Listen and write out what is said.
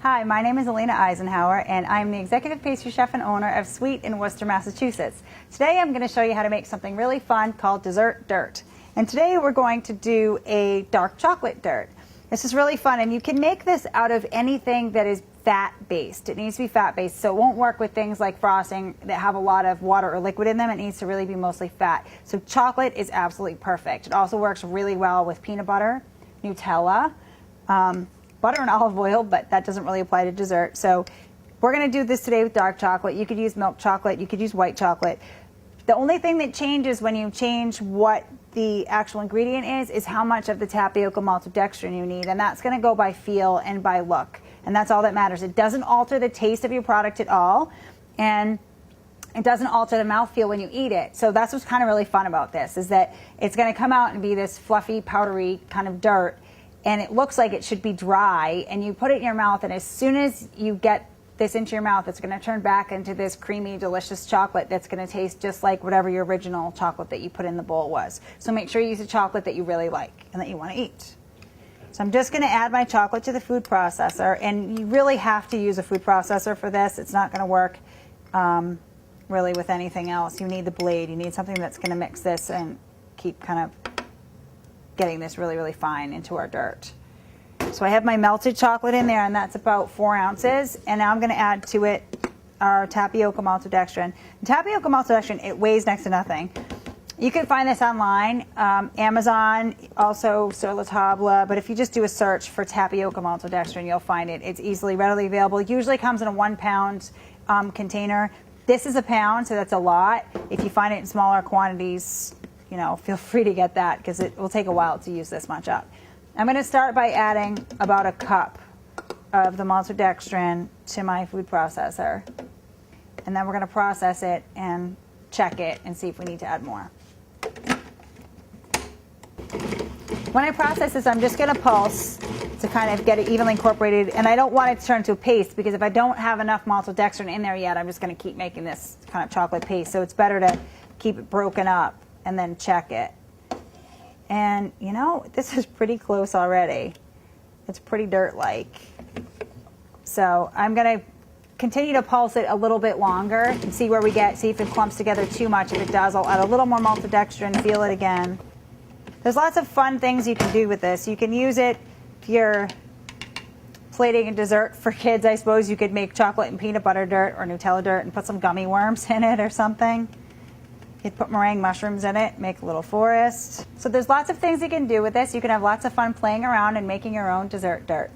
Hi, my name is Alina Eisenhauer, and I'm the executive pastry chef and owner of Sweet in Worcester, Massachusetts. Today I'm going to show you how to make something really fun called dessert dirt. And today we're going to do a dark chocolate dirt. This is really fun, and you can make this out of anything that is fat-based. It needs to be fat-based, so it won't work with things like frosting that have a lot of water or liquid in them. It needs to really be mostly fat. So chocolate is absolutely perfect. It also works really well with peanut butter, Nutella, butter and olive oil, but that doesn't really apply to dessert. So we're going to do this today with dark chocolate. You could use milk chocolate, you could use white chocolate. The only thing that changes when you change what the actual ingredient is how much of the tapioca maltodextrin you need, and that's going to go by feel and by look, and that's all that matters. It doesn't alter the taste of your product at all, and it doesn't alter the mouthfeel when you eat it. So that's what's kind of really fun about this, is that it's going to come out and be this fluffy, powdery kind of dirt, and it looks like it should be dry, and you put it in your mouth, and as soon as you get this into your mouth, it's going to turn back into this creamy, delicious chocolate that's going to taste just like whatever your original chocolate that you put in the bowl was. So make sure you use a chocolate that you really like and that you want to eat. So I'm just going to add my chocolate to the food processor, and you really have to use a food processor for this. It's not going to work really with anything else. You need the blade. You need something that's going to mix this and keep kind of getting this really, really fine into our dirt. So I have my melted chocolate in there, and that's about 4 ounces. And now I'm going to add to it our tapioca maltodextrin. And tapioca maltodextrin, it weighs next to nothing. You can find this online, Amazon, also Sur La Table, but if you just do a search for tapioca maltodextrin, you'll find it. It's easily, readily available. It usually comes in a 1 pound container. This is a pound, so that's a lot. If you find it in smaller quantities, you know, feel free to get that, because it will take a while to use this much up. I'm going to start by adding about a cup of the maltodextrin to my food processor, and then we're going to process it and check it and see if we need to add more. When I process this, I'm just going to pulse to kind of get it evenly incorporated, and I don't want it to turn into a paste, because if I don't have enough maltodextrin in there yet, I'm just going to keep making this kind of chocolate paste. So it's better to keep it broken up and then check it. And you know, this is pretty close already. It's pretty dirt-like. So I'm going to continue to pulse it a little bit longer and see where we get, see if it clumps together too much. If it does, I'll add a little more maltodextrin, feel it again. There's lots of fun things you can do with this. You can use it if you're plating a dessert for kids. I suppose you could make chocolate and peanut butter dirt or Nutella dirt and put some gummy worms in it or something. You could put meringue mushrooms in it, make a little forest. So there's lots of things you can do with this. You can have lots of fun playing around and making your own dessert dirt.